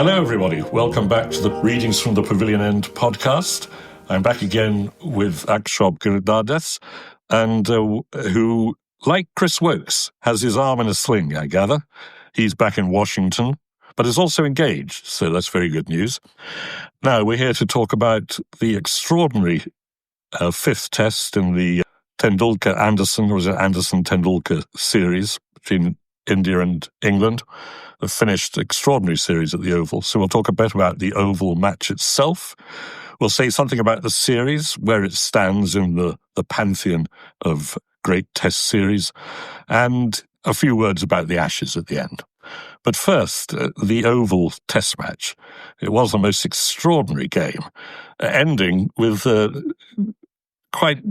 Hello, everybody. Welcome back to the Readings from the Pavilion End podcast. I'm back again with Akshobh Giridharadas, and who, like Chris Woakes, has his arm in a sling, I gather. He's back in Washington, but is also engaged, so that's very good news. Now, we're here to talk about the extraordinary fifth test in the Anderson-Tendulkar series between India and England, the finished extraordinary series at the Oval. So we'll talk a bit about the Oval match itself. We'll say something about the series, where it stands in the pantheon of great test series, and a few words about the Ashes at the end. But first, the Oval test match. It was the most extraordinary game, ending with quite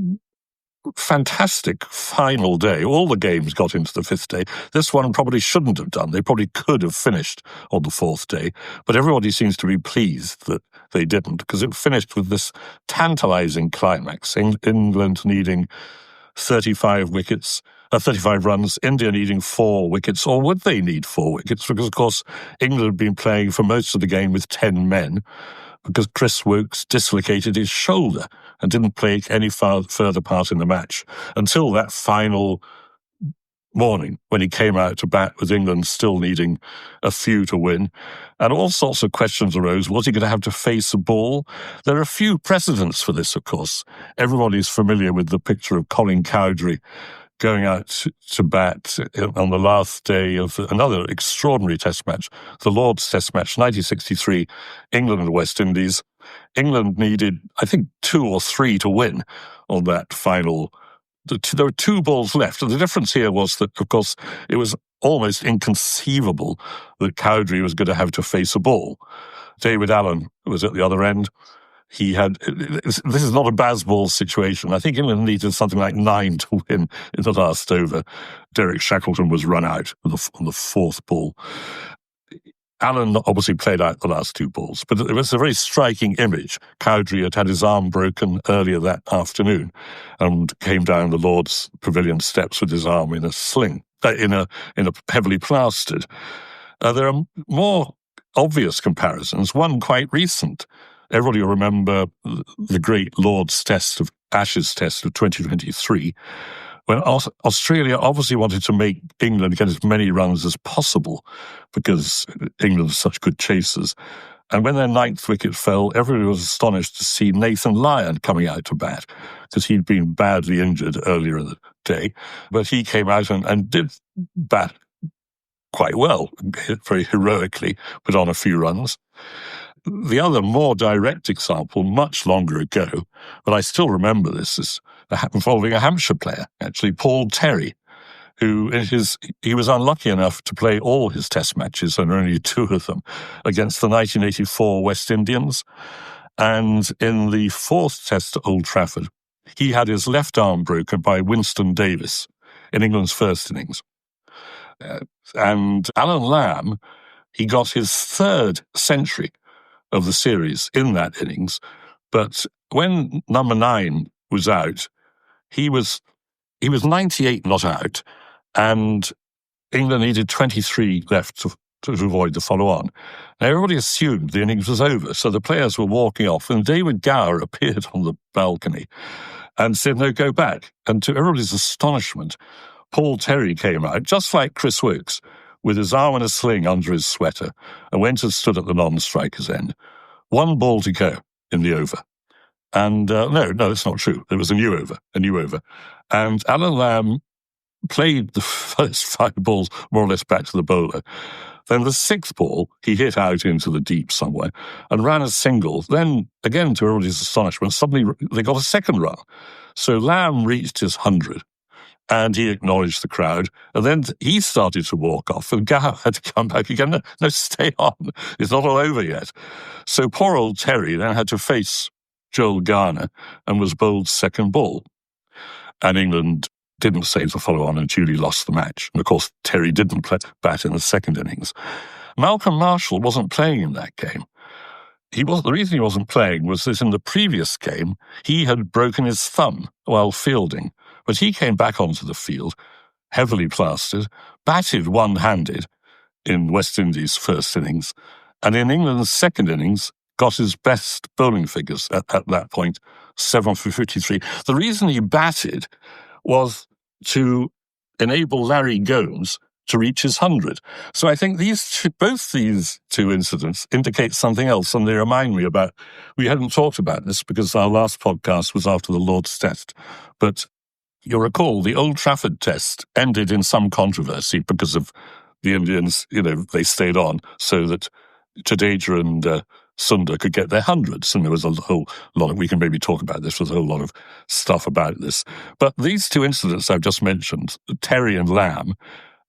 fantastic final day. All the games got into the fifth day. This one probably shouldn't have done. They probably could have finished on the fourth day, but everybody seems to be pleased that they didn't, because it finished with this tantalizing climax. England needing 35 runs, India needing 4 wickets, or would they need 4 wickets? Because, of course, England had been playing for most of the game with 10 men, because Chris Woakes dislocated his shoulder and didn't play any further part in the match until that final morning when he came out to bat with England still needing a few to win. And all sorts of questions arose. Was he going to have to face a ball? There are a few precedents for this, of course. Everybody's familiar with the picture of Colin Cowdrey going out to bat on the last day of another extraordinary test match, the Lord's Test match, 1963, England and West Indies. England needed, I think, 2 or 3 to win on that final. There were 2 balls left, and the difference here was that, of course, it was almost inconceivable that Cowdrey was going to have to face a ball. David Allen was at the other end. This is not a Bazball situation. I think England needed something like 9 to win in the last over. Derek Shackleton was run out on the fourth ball. Allen obviously played out the last 2 balls, but it was a very striking image. Cowdrey had his arm broken earlier that afternoon and came down the Lord's Pavilion steps with his arm in a sling, in a heavily plastered. There are more obvious comparisons, one quite recent. Everybody will remember the great Lord's Ashes test of 2023, when Australia obviously wanted to make England get as many runs as possible because England are such good chasers. And when their 9th wicket fell, everybody was astonished to see Nathan Lyon coming out to bat, because he'd been badly injured earlier in the day. But he came out and did bat quite well, very heroically, put on a few runs. The other more direct example, much longer ago, but I still remember this, is involving a Hampshire player, actually, Paul Terry, who he was unlucky enough to play all his test matches, and only 2 of them, against the 1984 West Indians. And in the 4th test at Old Trafford, he had his left arm broken by Winston Davis in England's first innings. And Alan Lamb, he got his 3rd century of the series in that innings. But when number 9 was out, he was 98 not out, and England needed 23 left to avoid the follow-on. Now, everybody assumed the innings was over, so the players were walking off, and David Gower appeared on the balcony and said, "No, go back." And to everybody's astonishment, Paul Terry came out, just like Chris Woakes, with his arm in a sling under his sweater, and went and stood at the non-striker's end. 1 ball to go in the over. And no, that's not true. There was a new over. And Alan Lamb played the first 5 balls more or less back to the bowler. Then the 6th ball, he hit out into the deep somewhere and ran a single. Then, again, to everybody's astonishment, suddenly they got a 2nd run. So Lamb reached his 100. And he acknowledged the crowd. And then he started to walk off, and Gower had to come back again. No, stay on. It's not all over yet. So poor old Terry then had to face Joel Garner and was bowled 2nd ball. And England didn't save the follow-on and duly lost the match. And, of course, Terry didn't bat in the 2nd innings. Malcolm Marshall wasn't playing in that game. The reason he wasn't playing was that in the previous game, he had broken his thumb while fielding. But he came back onto the field, heavily plastered, batted one-handed in West Indies' first innings, And in England's second innings, got his best bowling figures at that point, 7 for 53. The reason he batted was to enable Larry Gomes to reach his 100. So I think both these two incidents indicate something else, and they remind me about, we hadn't talked about this because our last podcast was after the Lord's Test, but you'll recall the Old Trafford Test ended in some controversy because of the Indians, they stayed on so that Jadeja and Sundar could get their hundreds, and there was a whole lot of, we can maybe talk about this, there's a whole lot of stuff about this. But these two incidents I've just mentioned, Terry and Lamb,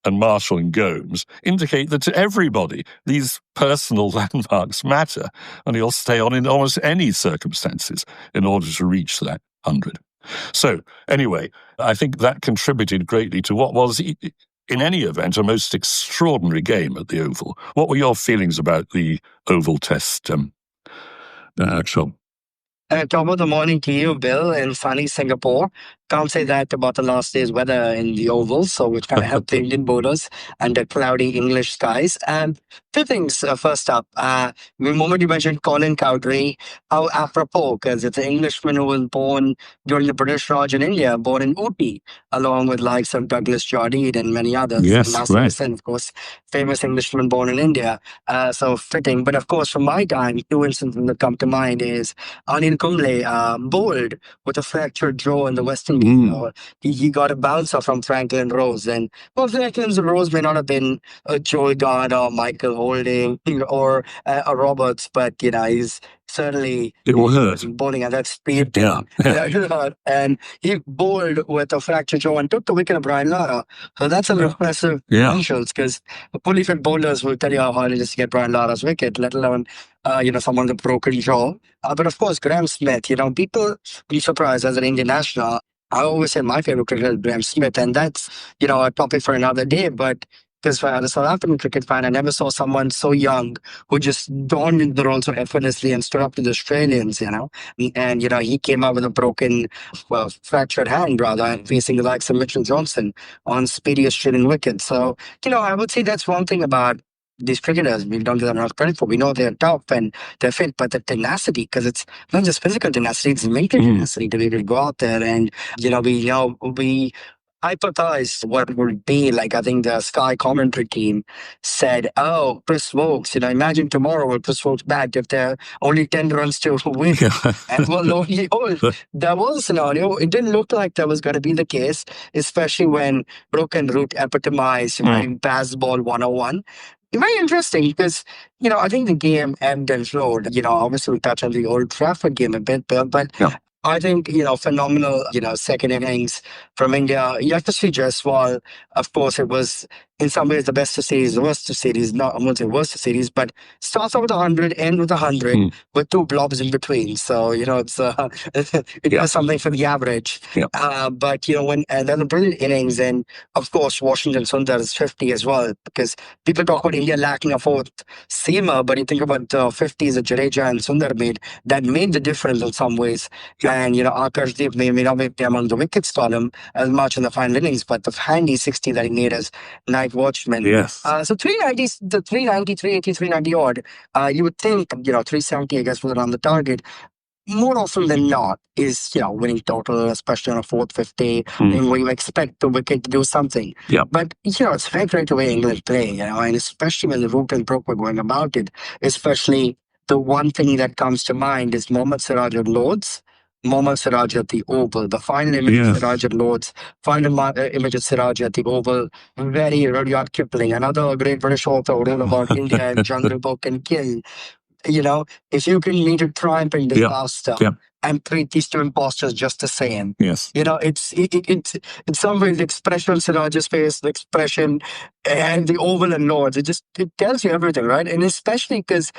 and Marshall and Gomes, indicate that to everybody, these personal landmarks matter, and you'll stay on in almost any circumstances in order to reach that 100. So, anyway, I think that contributed greatly to what was, in any event, a most extraordinary game at the Oval. What were your feelings about the Oval Test, Akshobh? Top of the morning to you, Bill, in sunny Singapore. Can't say that about the last day's weather in the Oval, so which kind of helped the Indian bowlers under cloudy English skies. And two things. First up, the moment you mentioned Colin Cowdrey, how apropos, because it's an Englishman who was born during the British Raj in India, born in Ooty, along with likes of Douglas Jardine and many others. Yes, and right. Sen, of course, famous Englishman born in India. So fitting. But of course, from my time, two instances that come to mind is Anil Kumble bowled with a fractured jaw in the West Indies. He got a bouncer from Franklin Rose. And Franklin Rose may not have been a Joe Gard or Michael Holding or a Roberts, but he's certainly it will hurt bowling at that speed. Yeah. And he bowled with a fractured jaw and took the wicket of Brian Lara. So that's a impressive credentials, because fully fit bowlers will tell you how hard it is to get Brian Lara's wicket, let alone someone with a broken jaw. But of course, Graham Smith, people be surprised as an Indian national. I always say my favorite cricketer is Graham Smith, and that's, a topic for another day. But because as a South African cricket fan, I never saw someone so young who just donned into the role so effortlessly and stood up to the Australians, And, he came out with a fractured hand, rather, and facing the likes of Mitchell Johnson on speedy Australian wickets. So, I would say that's one thing about these cricketers we don't give them enough credit for. We know they're tough and they're fit, but the tenacity, because it's not just physical tenacity, it's mental tenacity to be able to go out there and, we hypothesized what it would be like. I think the Sky commentary team said, oh, Chris Woakes, imagine tomorrow will Chris Woakes bat if there are only 10 runs to win. And lo and behold, there was a scenario. It didn't look like that was going to be the case, especially when broken route epitomized pass ball 101. Very interesting because, I think the game ebbed and flowed. Obviously we touch on the Old Trafford game a bit, but I think, phenomenal, second innings from India. Yashasvi Jaiswal, of course, it was in some ways the best of series, the worst of series, not, I won't say worst of series, but starts off with 100, end with 100, with two blobs in between. So, it's it does something for the average. But, and then a brilliant innings, and of course, Washington Sundar's 50 as well, because people talk about India lacking a fourth seamer, but you think about the 50s that Jadeja and Sundar made, that made the difference in some ways. And, Akshobh may not be among the wickets column as much in the final innings, but the handy 60 that he made as night watchman. Yes. So 390, the 390, 380, 390 odd, you would think, 370, I guess, was around the target. More often than not is, winning total, especially on a fourth 50, where you expect the wicket to do something. But, it's very great the way England play, and especially when the root and broke were going about it, especially the one thing that comes to mind is Mohammad Siraj at Lords, Mohammad Siraj at the Oval. The final image of Siraj at Lords, final image of Siraj at the Oval. Very Rudyard Kipling, another great British author who wrote about India and Jungle Book and Kill. If you can meet a triumph and disaster and treat these two imposters just the same. It's in some ways the expression on Siraj's face, the expression and the Oval and Lords, it tells you everything, right? And especially because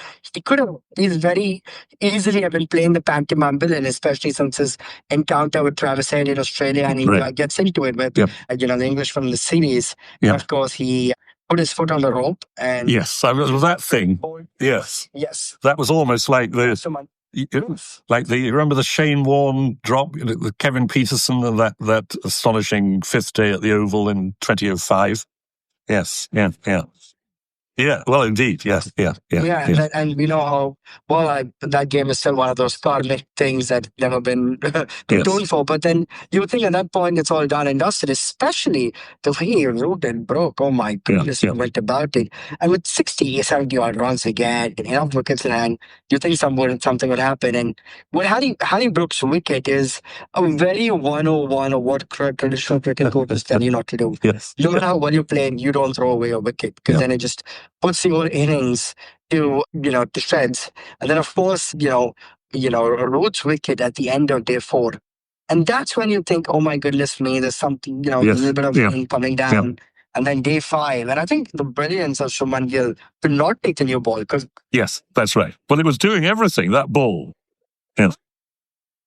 he's very easily have been playing the pantomime villain, especially since his encounter with Travis Head in Australia, and he gets into it with the English from the series. And of course, he put his foot on the rope and that thing. Yes. That was almost like you remember the Shane Warne drop, the Kevin Peterson, and that astonishing fifth day at the Oval in 2005. Yes. Yeah, well, indeed, yes, yeah. And we know how well that game is still one of those karmic things that never been tuned for. But then you think at that point it's all done and dusted, especially the way he wrote and broke. Oh my goodness, he went about it. And with 60, 70 odd runs again, enough wickets in hand, you think something would happen. And what Harry Brooks' wicket is a very 101 of what traditional cricket coaches tell you not to do. Yes. No matter how well you play, you don't throw away a wicket, because then it just puts the whole innings to shreds. And then of course, Rhodes' wicket at the end of day 4. And that's when you think, oh my goodness me, there's something, a little bit of rain coming down. And then day 5. And I think the brilliance of Shubman Gill to not take the new ball. Yes, that's right. Well, it was doing everything, that ball. Yes.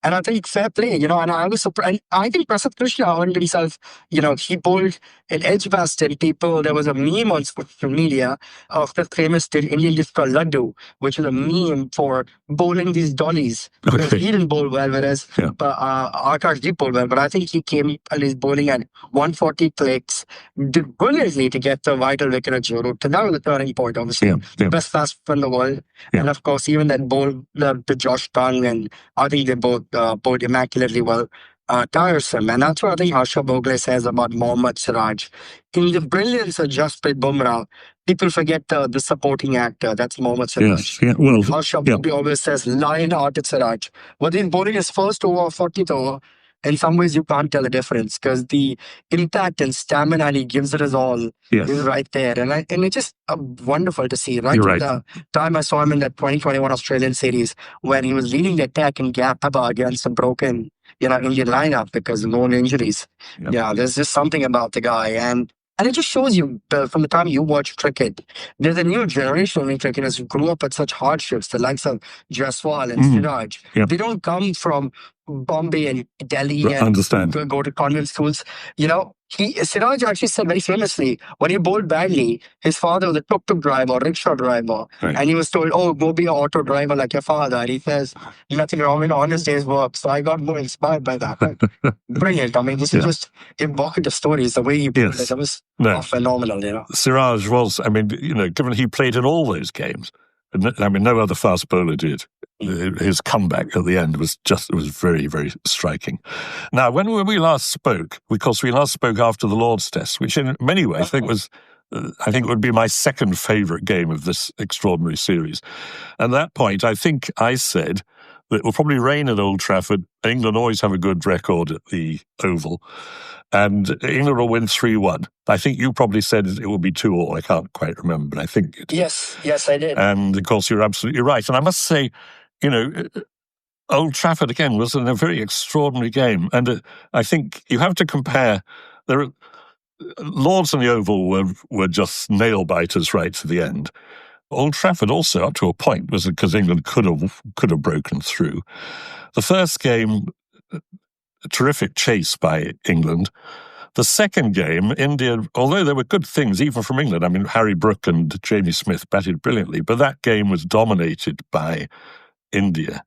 And I think fair play, and I was surprised. I think Prasad Krishna earned himself, he bowled an edge past and people. There was a meme on social media of the famous Indian dish called Laddu, which is a meme for bowling these dollies. Because he didn't bowl well, whereas Akash did bowl well. But I think he came and he's bowling at 140 clicks, did brilliantly to get the vital wicket at Joro. So that was the turning point, obviously. The best fastball in the world. And of course, even that bowl to Josh Tung, and I think they both bowled immaculately well, tiresome. And that's what I think Akshobh Giridharadas says about Mohammad Siraj. In the brilliance of Jasprit Bumrah, people forget the supporting actor. That's Mohammad Siraj. Yes, well, Akshobh always says, Lion-hearted Siraj. But in bowling his first over, 40th over, in some ways you can't tell the difference, because the impact and stamina he gives it his all is right there. And it's just wonderful to see. The time I saw him in that 2021 Australian series, when he was leading the attack in gap against a broken Indian lineup because of known injuries. There's just something about the guy. And it just shows you, from the time you watch cricket, there's a new generation of cricketers who grew up at such hardships, the likes of Jaiswal and Siraj. They don't come from Bombay and Delhi and go to convent schools. Siraj actually said very famously, when he bowled badly, his father was a tuk-tuk driver or rickshaw driver. And he was told, go be an auto driver like your father. And he says, nothing wrong in honest day's work. So I got more inspired by that. Brilliant. I mean, this is just evocative stories, the way he bowled it. It was phenomenal, Siraj was, given he played in all those games, no other fast bowler did. His comeback at the end was very, very striking. Now, when we last spoke, because we last spoke after the Lord's Test, which in many ways I think would be my second favourite game of this extraordinary series. At that point, I think I said that it will probably rain at Old Trafford. England always have a good record at the Oval, and England will win 3-1. I think you probably said it will be 2-2. I can't quite remember, but I think it. Yes, I did. And of course, you're absolutely right. And I must say, Old Trafford again was a very extraordinary game, and I think you have to compare. Lords and the Oval were just nail biters right to the end. Old Trafford also, up to a point, was because England could have broken through. The first game, a terrific chase by England. The second game, India, although there were good things even from England, Harry Brook and Jamie Smith batted brilliantly, but that game was dominated by India.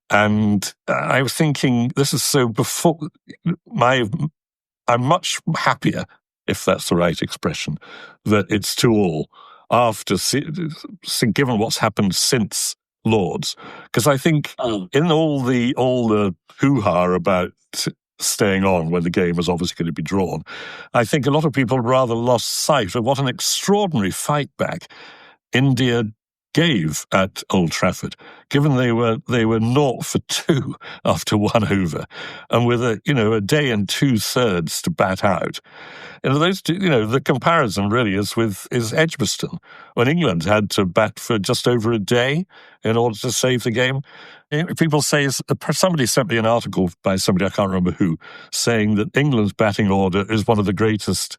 And I was thinking, this is so before I'm much happier, if that's the right expression, that it's 2-2 after, given what's happened since Lords. Because I think in all the hoo-ha about staying on when the game was obviously going to be drawn, I think a lot of people rather lost sight of what an extraordinary fight back India gave at Old Trafford, given they were 0-for-2 after 1 over, and with a day and 2/3 to bat out. Those two, the comparison really is Edgbaston, when England had to bat for just over a day in order to save the game. People say, somebody sent me an article by somebody, I can't remember who, saying that England's batting order is one of the greatest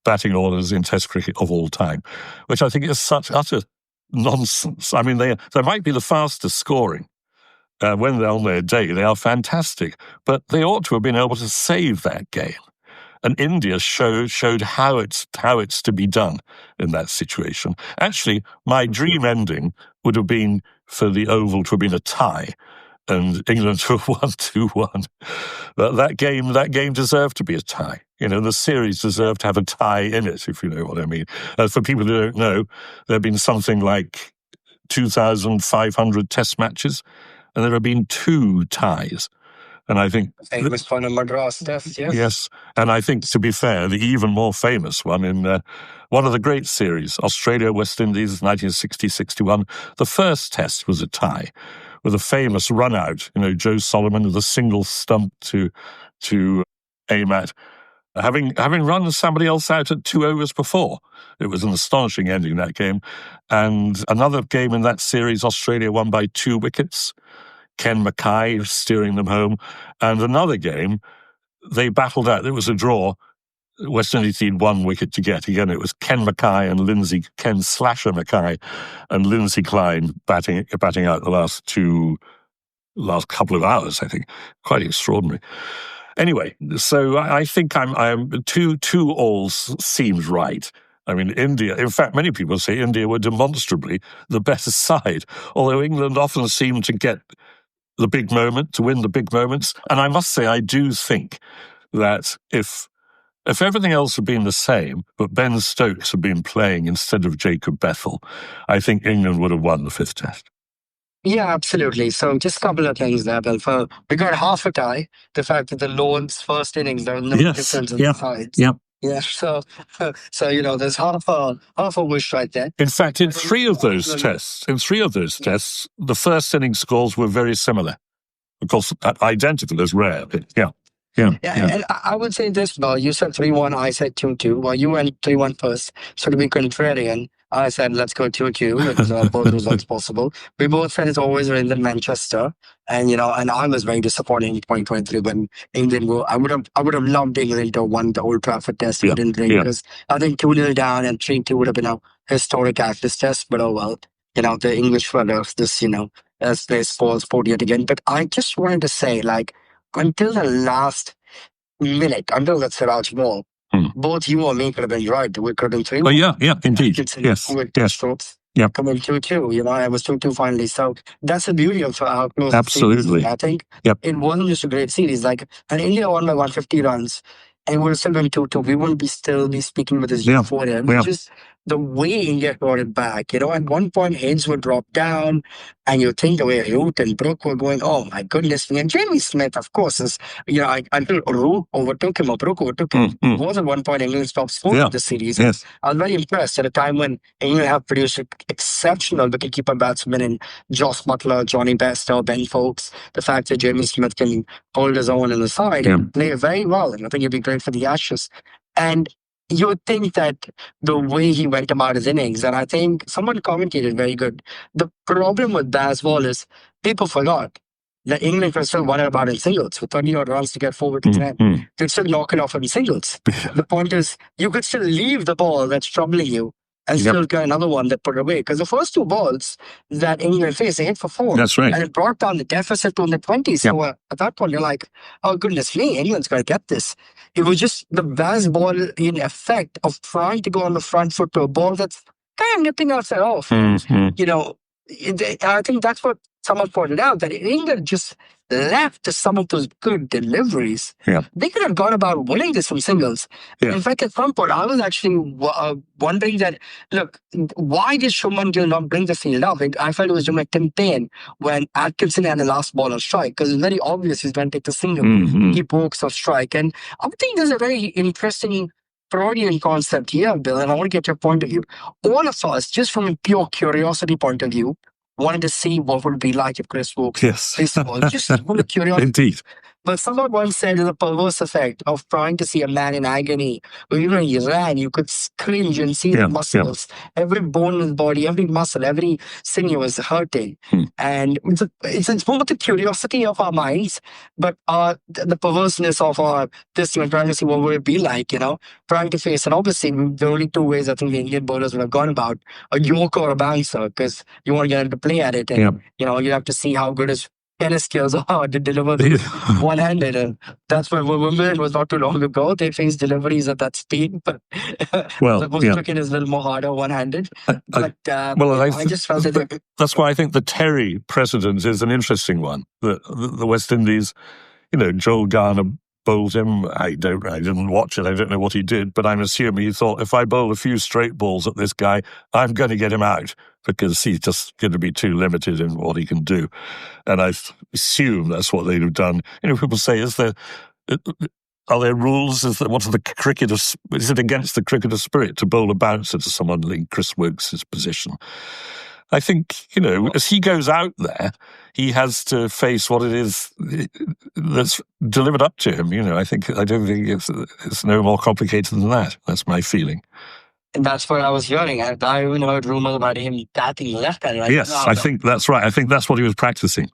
batting orders in Test cricket of all time, which I think is such utter nonsense. They might be the fastest scoring. When they're on their day, they are fantastic. But they ought to have been able to save that game. And India showed how it's to be done in that situation. Actually, my dream ending would have been for the Oval to have been a tie and England to have won 2-1. That game deserved to be a tie. The series deserved to have a tie in it, if you know what I mean. For people who don't know, there have been something like 2,500 test matches, and there have been 2 ties. And I think... famous one in Madras test, yes. Yes, and I think, to be fair, the even more famous one in one of the great series, Australia-West Indies, 1960-61, the first test was a tie, with a famous run-out, Joe Solomon with a single stump to aim at, having run somebody else out at 2 overs before. It was an astonishing ending, that game. And another game in that series, Australia won by 2 wickets, Ken Mackay steering them home. And another game, they battled out. It was a draw. West Indies need 1 wicket to get. Again, it was Ken Mackay and Ken Slasher Mackay and Lindsay Klein batting out the last couple of hours, I think. Quite extraordinary. Anyway, so I think I'm 2-2 seems right. I mean, India, in fact, many people say India were demonstrably the better side, although England often seemed to get the big moment, to win the big moments. And I must say, I do think that if everything else had been the same, but Ben Stokes had been playing instead of Jacob Bethel, I think England would have won the 5th test. Yeah, absolutely. So just a couple of things there, Bill. We got half a tie. The fact that the Lord's first innings, there was no difference in the sides. Yeah. Yeah, so there's half a wish right there. In fact, in 3 of those tests, the first inning scores were very similar. Of course, identical is rare, but yeah. And I would say this, Bill. You said 3-1, I said 2-2. Well, you went 3-1 first, so to be contrarian, I said let's go 2-2 with both results possible. We both said it's always in Manchester, and and I was very disappointed in 2023 when England were. I would have loved England to have won the Old Trafford test, didn't they? Because I think 2-0 down and 3-2 would have been a historic Ashes test. But oh well, the English fellas, as they spoil sport yet again. But I just wanted to say, until the last minute, until that Siraj ball, both you and me could have been right. We could have been 3-1. Oh, yeah, indeed. Yes. Strokes. Coming 2-2, it was 2-2 finally. So that's the beauty of how close absolutely. The series is. I think it wasn't just a great series. And India won by 150 runs, and it would have still been 2-2. We wouldn't still be speaking with this euphoria. It's just the way India got it back. At one point, heads would drop down, and you think the way Root and Brook were going, oh my goodness me. And Jamie Smith, of course, is, until Root overtook him or Brook overtook him, was at one point England's top scorer of the series. Yes. I was very impressed at a time when England have produced exceptional wicketkeeper batsmen in Joss Butler, Johnny Bairstow, Ben Foakes. The fact that Jamie Smith can hold his own in the side and play very well, and I think it'd be great for the Ashes. And you would think that the way he went about his innings, and I think someone commentated very good. The problem with Bazball is people forgot that England could still won it about in singles with 30 odd runs to get 4 wickets in. They'd still knock it off in singles. The point is, you could still leave the ball that's troubling you and still get another one that put it away. Because the first 2 balls that England faced, they hit for 4. That's right. And it brought down the deficit to the 20s. So at that point, you're like, oh, goodness me, England's going to get this. It was just the Bazball in effect of trying to go on the front foot to a ball that's kind of nipping outside off. I think that's what someone pointed out, that England just left some of those good deliveries. They could have gone about winning this from singles. In fact, at some point, I was actually wondering that, look, why did Shubman Gill not bring the field up? I felt it was doing like Tim Payne when Atkinson had the last ball on strike, because it's very obvious he's going to take the single, keep Woakes off strike. And I think there's a very interesting Freudian concept here, Bill, and I want to get your point of view. All of us, just from a pure curiosity point of view, wanted to see what would it be like if Chris Woakes placed the ball. Just out of curiosity. Indeed. But someone once said it's a perverse effect of trying to see a man in agony. When he ran, you could cringe and see the muscles. Every bone in his body, every muscle, every sinew was hurting. And it's both the curiosity of our minds, but the perverseness of this, trying to see what would it be like, trying to face. And obviously, the only 2 ways I think the Indian bowlers would have gone about, a yorker or a bouncer, because you want to get into play at it. And, you have to see how good is tennis skills or how to deliver one-handed. And that's why Wimbledon was not too long ago. They faced deliveries at that speed, but cricket is a little more harder one-handed. I just felt that that's why I think the Terry precedent is an interesting one. The West Indies, Joel Garner bowled him. I didn't watch it. I don't know what he did, but I'm assuming he thought, if I bowl a few straight balls at this guy, I'm going to get him out because he's just going to be too limited in what he can do. And I assume that's what they'd have done. People say, are there rules? Is it against the cricketer spirit to bowl a bouncer to someone in Chris Woakes' position? I think, as he goes out there, he has to face what it is that's delivered up to him. I don't think it's no more complicated than that. That's my feeling. And that's what I was hearing. I even heard rumors about him batting left-handed. Yes, I think that's right. I think that's what he was practicing.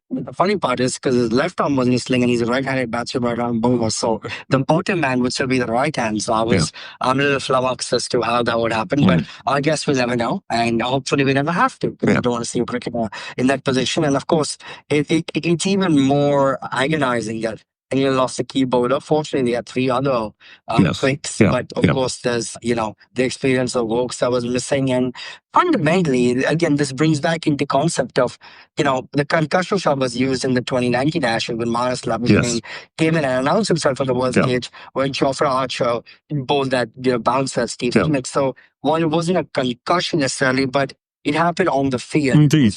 But the funny part is, because his left arm was in a sling and he's a right-handed batsman, right-arm bowler, so the bottom man would still be the right hand. So I'm a little flummoxed as to how that would happen, but I guess we'll never know, and hopefully we never have to, because I don't want to see a cricketer in that position. And of course, it's even more agonizing that England lost a key bowler. Fortunately, they had three other quicks, but of course, there's the experience of Woakes that was missing. And fundamentally, again, this brings back into concept of the concussion shot was used in the 2019 Ashes when Manas Labuschagne came in and announced himself on the world stage when Jofra Archer bowled that bouncer at Steve Smith. So while it wasn't a concussion necessarily, but it happened on the field. Indeed,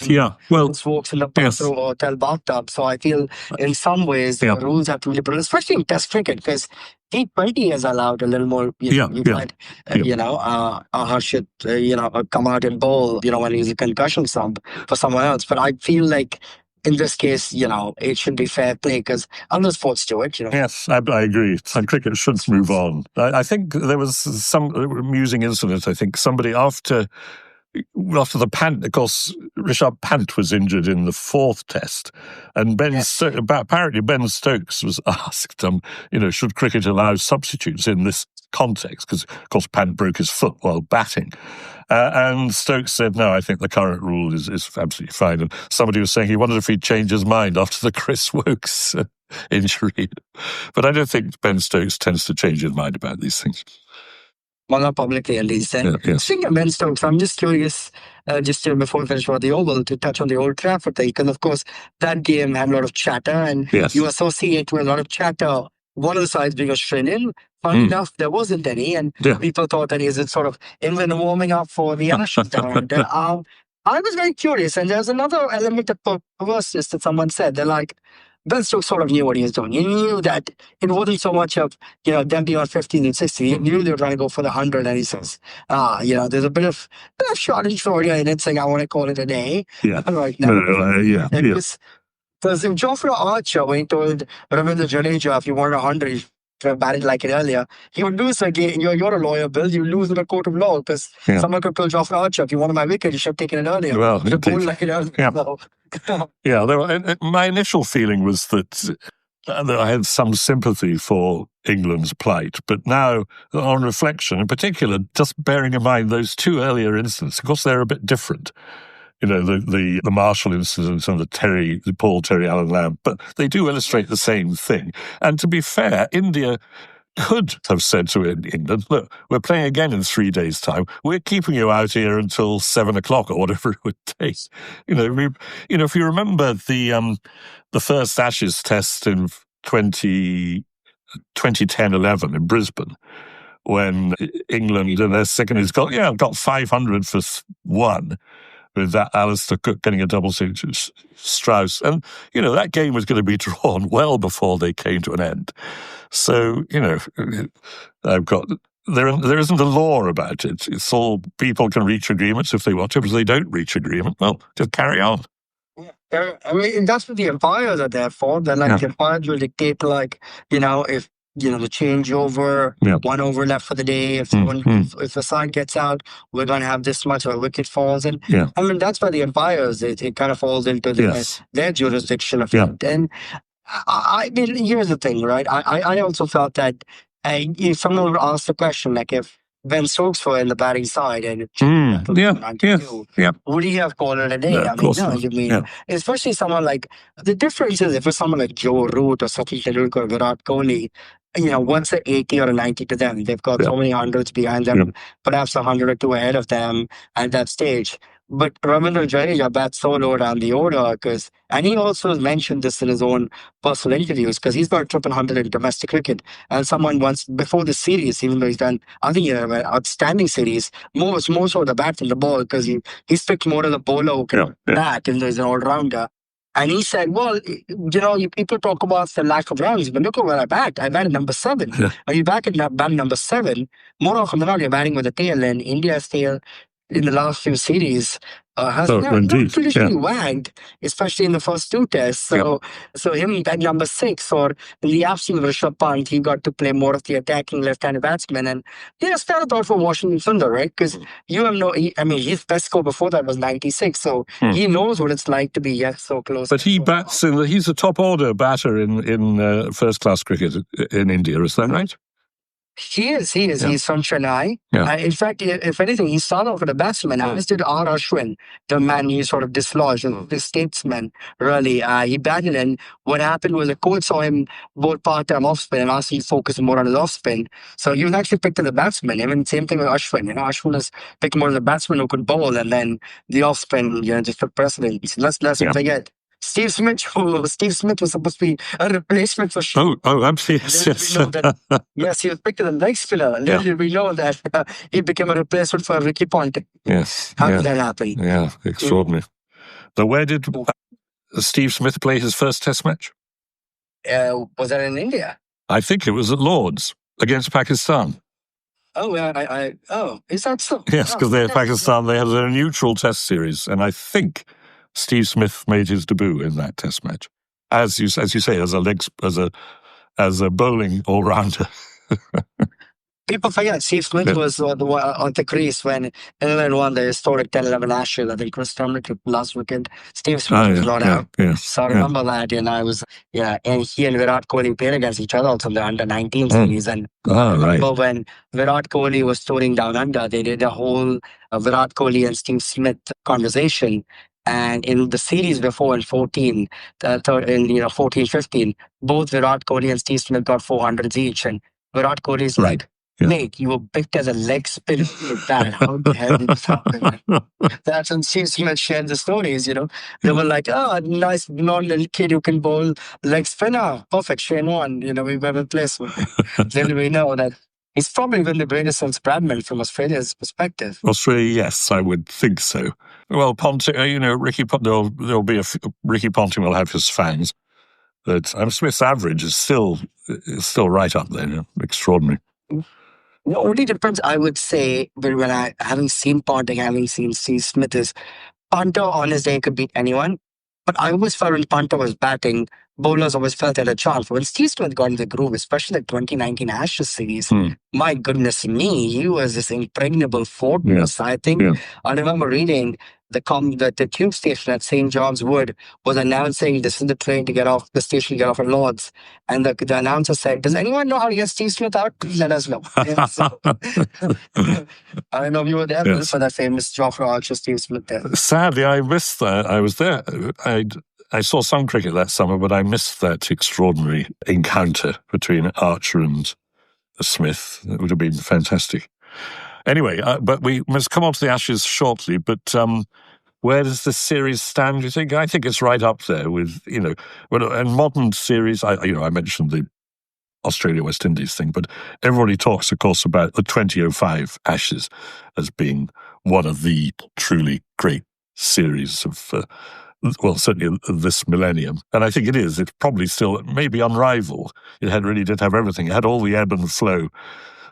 Well, Woakes in the bathroom or hotel bathtub. So I feel in some ways the rules have to be different, especially in Test cricket, because T20 has allowed a little more. Harshit, come out and bowl. When he's a concussion sub for someone else. But I feel like in this case, it should be fair play because other sports do it. Yes, I agree. And cricket should move on. I think there was some amusing incident. I think somebody after the Pant, of course, Rishabh Pant was injured in the fourth test, and apparently Ben Stokes was asked, should cricket allow substitutes in this context? Because, of course, Pant broke his foot while batting. And Stokes said, no, I think the current rule is absolutely fine. And somebody was saying he wondered if he'd change his mind after the Chris Woakes injury. But I don't think Ben Stokes tends to change his mind about these things. Well, not publicly at least. And speaking of Ben Stokes, I'm just curious, before we finish about the Oval, to touch on the Old Trafford thing, because of course that game had a lot of chatter, and you associate with a lot of chatter one of the sides being Australian. Funny enough, there wasn't any, and people thought that is sort of England warming up for the Ashes. I was very curious, and there's another element of perverseness that someone said. They're like, Ben Stokes sort of knew what he was doing. He knew that it wasn't so much of, them being on 15 and 16. He knew they were trying to go for the 100, and he says, there's a bit of shortage for you in it, saying, I want to call it a day right now. Because if Jofra Archer, when he told Ravindra Jadeja, if you want 100, you batted like it earlier, he would lose again. You're a lawyer, Bill. You lose in a court of law because someone could pull Jofra Archer. If you wanted my wicket, you should have taken it earlier. Well, you pulled like it earlier. My initial feeling was that I had some sympathy for England's plight, but now, on reflection, in particular, just bearing in mind those two earlier incidents, of course, they're a bit different. The Marshall incident and the Paul Terry Allen Lamb, but they do illustrate the same thing. And to be fair, India could have said to England, look, we're playing again in 3 days' time. We're keeping you out here until 7 o'clock or whatever it would take. If you remember the first Ashes test in 2010-11 in Brisbane, when England in their second has got 500 for one, with that Alistair Cook getting a double century, Strauss. And, that game was going to be drawn well before they came to an end. So, there isn't a law about it. It's all, people can reach agreements if they want to, but if they don't reach agreement, well, just carry on. Yeah. I mean, that's what the umpires are there for. They're like, the umpires will dictate, if the changeover, 1 over left for the day. If the side gets out, we're going to have this much of a wicket falls. And I mean, that's why the umpires, it kind of falls into their jurisdiction of it. And I mean, here's the thing, right? I also felt that if someone would ask the question, like if when Stokes were in the batting side and would he have called it a day? Yeah, I mean, no, you mean, especially someone like, the difference is if it's someone like Joe Root or Sachin Tendulkar or Virat Kohli, once an 80 or a 90 to them, they've got so many hundreds behind them, perhaps 100 or two ahead of them at that stage. But Ravindra Jadeja bats so low down the order and he also mentioned this in his own personal interviews because he's got 100 in domestic cricket. And someone once, before the series, even though he's done other outstanding series, more so the bat than the ball because he's picked more of the bowler who can bat and he's an all-rounder. And he said, well, people talk about the lack of runs, but look at where I bat. I bat at number 7. Yeah. When you bat number 7, more often than not, you're batting with a tail, and India's tail in the last few series has traditionally wagged, especially in the first 2 tests. So him at number 6, or in the absence of Rishabh Pant, he got to play more of the attacking left-handed batsman. And it's not a thought for Washington Sundar, right? Because his best score before that was 96, so he knows what it's like to be so close. But he bats he's a top-order batter in first-class cricket in India, is that right? He is. He's from Chennai. Yeah. In fact, if anything, he started off with a batsman, as did R. Ashwin, the man he sort of dislodged, the statesman, really. He batted, and what happened was the coach saw him bowl part-time off-spin and asked him to focus more on his off-spin. So he was actually picked as a batsman. Even same thing with Ashwin. Ashwin was picked more as a batsman who could bowl, and then the off-spin, just took precedence. Let's forget. Steve Smith was supposed to be a replacement for Shaw. Absolutely. Yes, he was picked as a leg spinner. And then we know that he became a replacement for Ricky Ponting. Yes. How did that happen? Yeah, extraordinary. So where did Steve Smith play his first test match? Was that in India? I think it was at Lord's against Pakistan. Oh, is that so? Yes, because they're Pakistan. They had a neutral test series, and I think Steve Smith made his debut in that test match, as you say, as a bowling all-rounder. People forget Steve Smith was on the crease when England won the historic 10-11 Ashes. I think Chris Tomlin took the last wicket. Steve Smith was not out. Yes, so I remember that, and he and Virat Kohli played against each other also in the under-19 series. And I remember when Virat Kohli was touring down under, they did a whole Virat Kohli and Steve Smith conversation. And in the series before in 14, 15, both Virat Kohli and Steve Smith got 400s each. And Virat Kohli's like, mate, you were picked as a leg spinner with that. How the hell did this happen? That's when Steve Smith shared the stories, They were like, nice blonde little kid who can bowl leg spinner. Perfect, Shane Warne, we've ever placed with him. Then we know that he's probably been the greatest since Bradman from Australia's perspective. Australia, yes, I would think so. Well, Ponting, Ricky Ponting, there'll be Ricky Ponting will have his fans. But Smith's average is still right up there. Extraordinary. The only difference I would say when having seen Ponting, having seen Steve Smith, is punter on his day could beat anyone. But I always felt when punter was batting, bowlers always felt they had a chance. When Steve Smith got in the groove, especially the 2019 Ashes series, my goodness me, he was this impregnable force. I think I remember reading the tube station at St. John's Wood was announcing this is the train to get off, the station to get off at Lord's. And the announcer said, does anyone know how to get Steve Smith out? Please let us know. So, I don't know if you were there for that famous Joffrey Archer Steve Smith there. Sadly, I missed that. I was there. I saw some cricket that summer, but I missed that extraordinary encounter between Archer and Smith. It would have been fantastic. Anyway, but we must come on to the Ashes shortly. But where does this series stand, do you think? I think it's right up there with, in modern series, I mentioned the Australia-West Indies thing, but everybody talks, of course, about the 2005 Ashes as being one of the truly great series of, certainly this millennium. And I think it is. It's probably still maybe unrivaled. It really did have everything. It had all the ebb and flow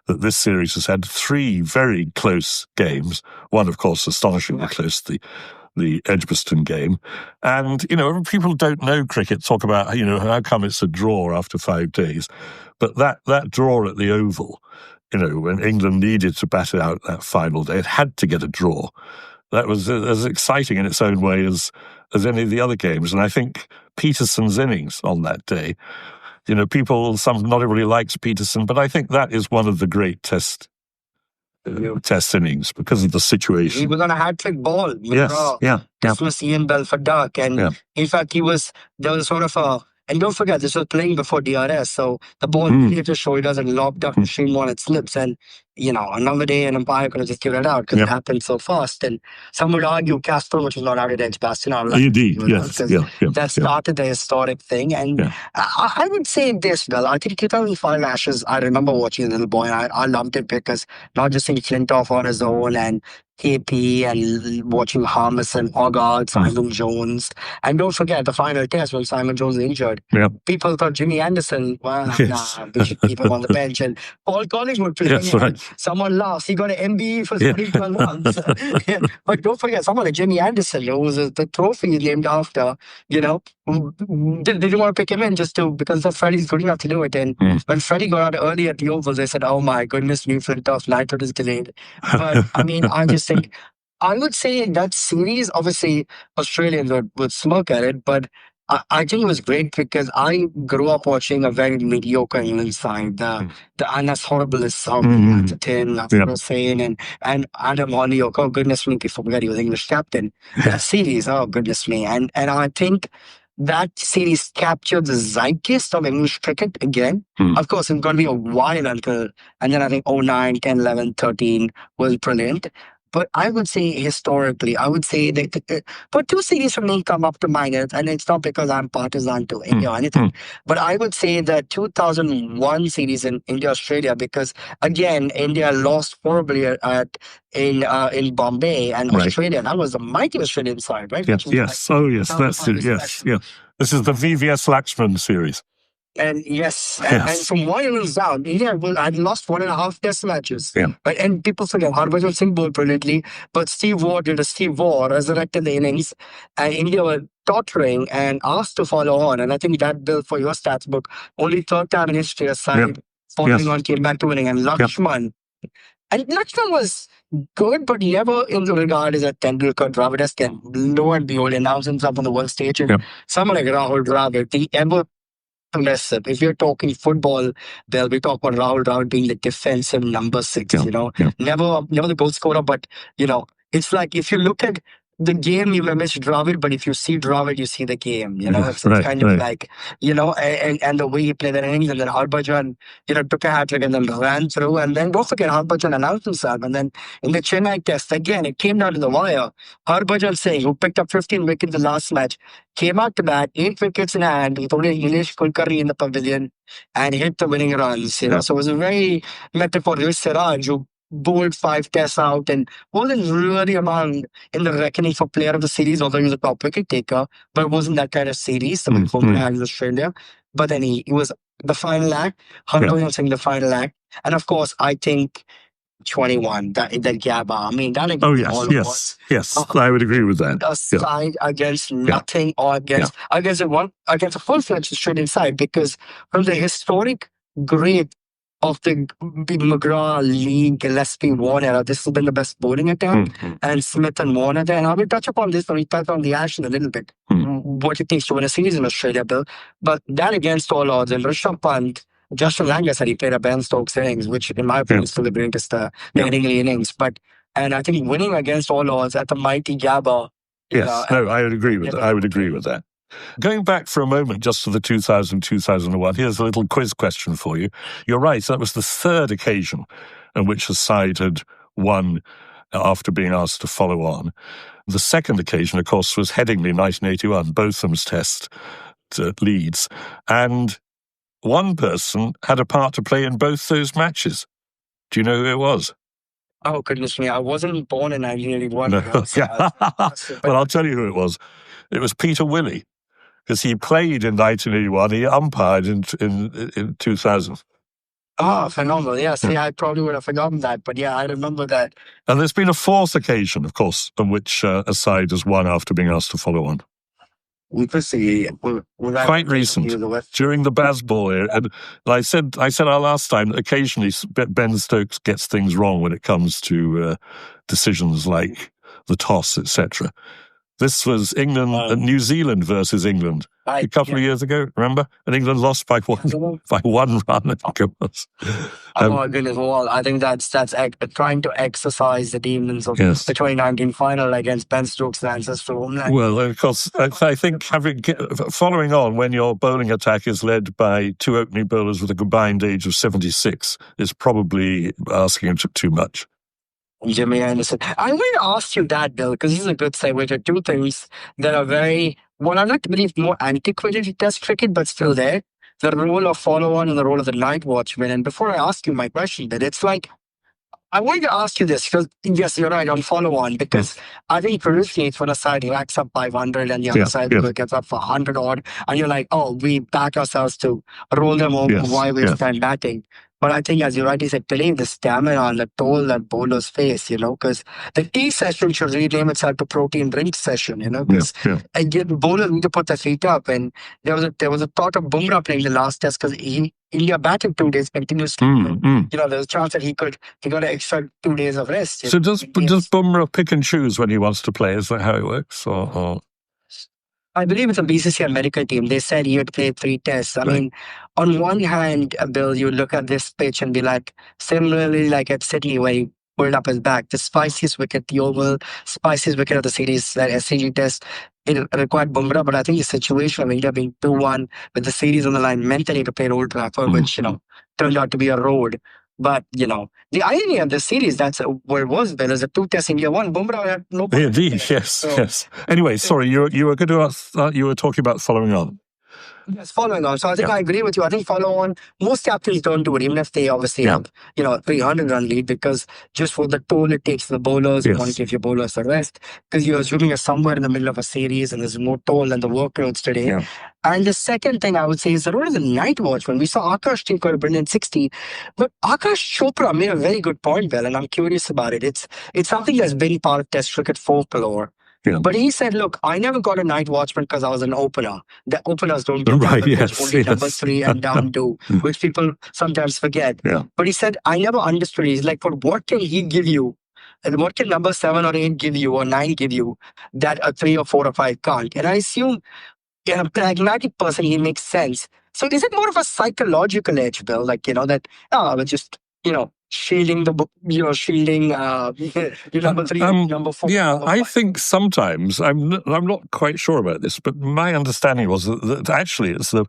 that this series has had. 3 very close games. One, of course, astonishingly close, the Edgbaston game. And, people don't know cricket, talk about, how come it's a draw after 5 days. But that draw at the Oval, when England needed to bat it out that final day, it had to get a draw. That was as exciting in its own way as any of the other games. And I think Peterson's innings on that day, not everybody likes Peterson, but I think that is one of the great test Test innings because of the situation. He was on a hat-trick ball. This was Ian Bell for duck. And in fact, there was sort of a, and don't forget, this was playing before DRS. So the ball clear to shoulders and lobbed up, machine one, it slips. And, another day an umpire could have just given it out because it happened so fast. And some would argue Casper, which was not out at edge Bastion. Indeed, that started the historic thing. And I would say this, Bill. I think 2005 Ashes, I remember watching as a little boy. And I loved it because not just seeing Flintoff on his own and KP and watching Harmus and Hogarth, Simon Jones. And don't forget the final test when Simon Jones was injured. People thought Jimmy Anderson, we should keep him on the bench. And Paul Collingwood playing. Someone laughs. He got an MBE for 21 months. But don't forget, someone like Jimmy Anderson, who was the trophy named after, they didn't want to pick him in because Freddie's good enough to do it. And when Freddie got out early at the Ovals, they said, oh my goodness, new Flintoff, Lightfoot is delayed. But I just think, I would say that series, obviously, Australians would smirk at it, but I think it was great because I grew up watching a very mediocre England side. The Anas Horribilis of Atherton, Hussain, and Adam Holyoke. Oh, goodness me, people forget he was English captain. That series, oh, goodness me. And I think that series captured the zeitgeist of English cricket again. Of course, it's going to be a while until, and then I think 09, 10, 11, 13 was brilliant. But I would say historically, I would say that, but two series for me come up to mind, and it's not because I'm partisan to India or anything, but I would say the 2001 series in India-Australia, because again, India lost horribly in Bombay, and Australia, that was the mighty Australian side, right? Yes. That's it. Yes. This is the VVS Lakshman series. And and from 1 innings down, India had lost 1.5 test matches. Right? And people forget, Harbhajan Singh bowled brilliantly, but Steve Waugh did a Steve Waugh, resurrected the innings, and India were tottering and asked to follow on. And I think that, Bill, for your stats book, only third time in history a side following on came back to winning. And Lakshman, and Lakshman was good, but never in the regard as a Tendulkar, Dravid-esque, and lo and behold, announced himself on the world stage. And someone like Rahul Dravid, the ever aggressive. If you're talking football, Bill, we talk about Rahul Dravid being the defensive number 6, never the goal scorer, but, it's like if you look at the game, you may miss Dravid, but if you see Dravid, you see the game, it's kind of like, and the way he played the innings, and then Harbhajan, took a hat-trick and then ran through, and then don't forget, Harbhajan announced himself, and then in the Chennai test, again, it came down to the wire. Harbhajan Singh, who picked up 15 wickets the last match, came out to bat, 8 wickets in hand, with only Nilesh Kulkarni in the pavilion, and hit the winning runs, So it was a very metaphorical Siraj, who bowled 5 tests out and wasn't really among in the reckoning for player of the series, although he was a top wicket taker, but it wasn't that kind of series. So had in Australia. But then he was the final act, Harbhajan Singh the final act. And of course, I think 21, that Gabba. I mean, that yes, I would agree with that. A side against nothing or against a full-fledged Australian side, because from the historic great of the McGrath, Lee, Gillespie, Warner era, this has been the best bowling attack, and Smith and Warner there. And I will touch upon this when we touch on the Ashes a little bit, what it takes to win a series in Australia, Bill. But that against all odds, and Rishabh Pant, Justin Langer said he played a Ben Stokes innings, which in my opinion is still the greatest Headingley innings. And I think winning against all odds at the mighty Gabba. I would agree with that. I would agree with that. Going back for a moment just to the 2000-2001, here's a little quiz question for you. You're right, that was the third occasion on which a side had won after being asked to follow on. The second occasion, of course, was Headingley 1981, Botham's Test at Leeds. And one person had a part to play in both those matches. Do you know who it was? Oh, goodness me, I wasn't born in 1981. No. Well, I'll tell you who it was. It was Peter Willey. Because he played in 1981, he umpired in 2000. Oh, phenomenal. Yeah, see, I probably would have forgotten that, but I remember that. And there's been a fourth occasion, of course, on which a side has won after being asked to follow on. Quite recent, during the Bazball era. And I said our last time that occasionally Ben Stokes gets things wrong when it comes to decisions like the toss, etc. This was England, New Zealand versus England. a couple of years ago, remember? And England lost by one run, I think it was. Oh, goodness. Well, I think that's trying to exercise the demons of the 2019 final against Ben Stokes' ancestral homeland. Well, of course, I think following on when your bowling attack is led by two opening bowlers with a combined age of 76 is probably asking too much. Jimmy Anderson. I'm going to ask you that, Bill, because this is a good segue to two things that are very, well, I'd like to believe more antiquated in Test cricket, but still there. The role of follow-on and the role of the night watchman. And before I ask you my question, but it's like, I wanted to ask you this, because yes, you're right on follow-on, because I think traditionally it's when a side racks up 500 and the other side gets up for 100 odd, and you're like, oh, we back ourselves to roll them over, why waste time batting? But I think, as you rightly said, today, the stamina and the toll that bowlers face, because the tea session should rename itself to protein drink session, because bowlers need to put their feet up. And there was a thought of Bumrah playing the last test because India batted 2 days continuously. There's a chance that he got an extra 2 days of rest. So does Bumrah pick and choose when he wants to play? Is that how it works? Or? I believe it's a BCCI medical team. They said he had played 3 tests. I mean, on one hand, Bill, you look at this pitch and be like, similarly like at Sydney where he pulled up his back, the spiciest wicket, the oval, spiciest wicket of the series, that SCG test, it required Bumrah. But I think the situation of India being 2-1 with the series on the line meant they need to play at Old Trafford, which, turned out to be a road. But, the irony of the series, that's where it was, Bill, is a 2 test India won. Bumrah had no problem. Indeed, yes. Anyway, sorry, you were going to ask, you were talking about following on. Yes, following on. So I think I agree with you. I think follow on, most captains don't do it, even if they obviously have, 300-run lead, because just for the toll it takes the bowlers, you want to give your bowlers a rest, because you're assuming you're somewhere in the middle of a series and there's more toll than the workloads today. And the second thing I would say is the role of the night watchman. We saw Akash take a brilliant 60, but Akash Chopra made a very good point, Bill, and I'm curious about it. It's something that's been part of Test cricket folklore. But he said, look, I never got a night watchman because I was an opener. The openers don't get only number 3 and down 2, which people sometimes forget. But he said, I never understood. He's like, but what can he give you? And what can number 7 or 8 give you or 9 give you that a 3 or 4 or 5 can't? And I assume, in a pragmatic person, he makes sense. So is it more of a psychological edge, Bill? Like, that, we're just, shielding the book, shielding number 3, number 4. I think sometimes, I'm not quite sure about this, but my understanding was that actually it's the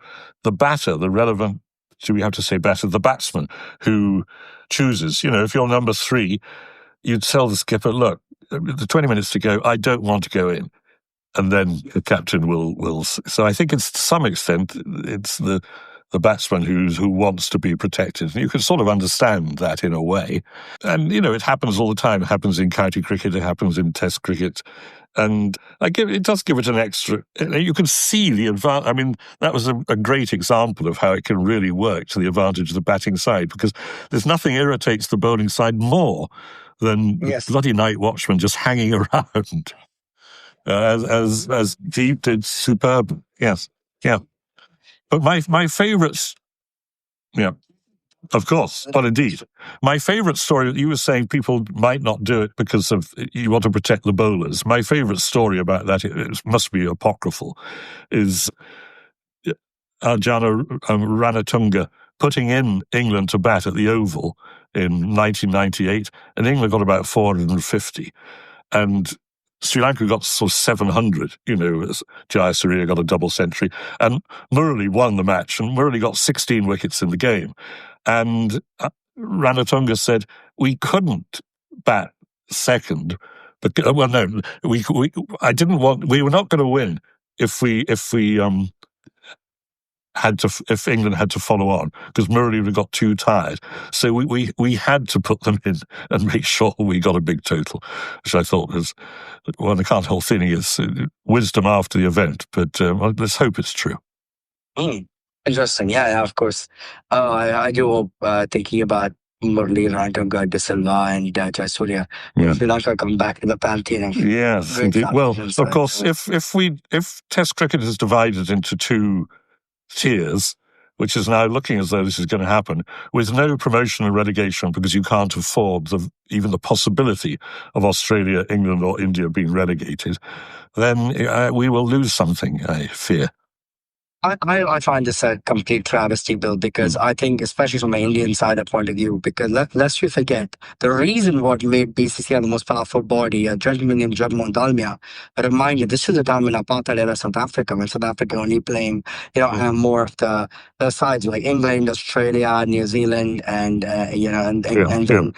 batter, the relevant, do we have to say batter, the batsman who chooses. If you're number 3, you'd tell the skipper, look, the 20 minutes to go, I don't want to go in. And then the captain will. So I think it's to some extent, it's the batsman who wants to be protected. And you can sort of understand that in a way. And, it happens all the time. It happens in county cricket. It happens in Test cricket. And it does give it an extra. You can see the advantage. I mean, that was a great example of how it can really work to the advantage of the batting side, because there's nothing irritates the bowling side more than bloody night watchman just hanging around. As Deep did superb. Yes. Yeah. But my favourites, of course, but indeed. My favourite story, you were saying people might not do it because of you want to protect the bowlers. My favourite story about that, it must be apocryphal, is Arjuna Ranatunga putting in England to bat at the Oval in 1998, and England got about 450. And Sri Lanka got sort of 700, as Jayasuriya got a double century. And Murali won the match, and Murali got 16 wickets in the game. And Ranatunga said, we couldn't bat second. But, we were not going to win if England had to follow on, because Murali would have got too tired. So we had to put them in and make sure we got a big total, which I thought was, well, the can't whole thing is wisdom after the event, but let's hope it's true. Interesting. Yeah, of course. I do hope, thinking about Murali, Ranatunga, De Silva, and Jayasuriya, Sri Lanka come back to the pantheon. Yes, indeed. Well, of course, if Test cricket is divided into 2 tiers, which is now looking as though this is going to happen, with no promotion and relegation, because you can't afford even the possibility of Australia, England or India being relegated, then we will lose something, I fear. I find this a complete travesty, Bill, because I think, especially from an Indian side of point of view, because lest you forget, the reason what made BCCI the most powerful body, a gentleman named Jagmohan Dalmia, remind you, this is a time in apartheid era South Africa, when South Africa only playing, more of the sides like England, Australia, New Zealand, and, and then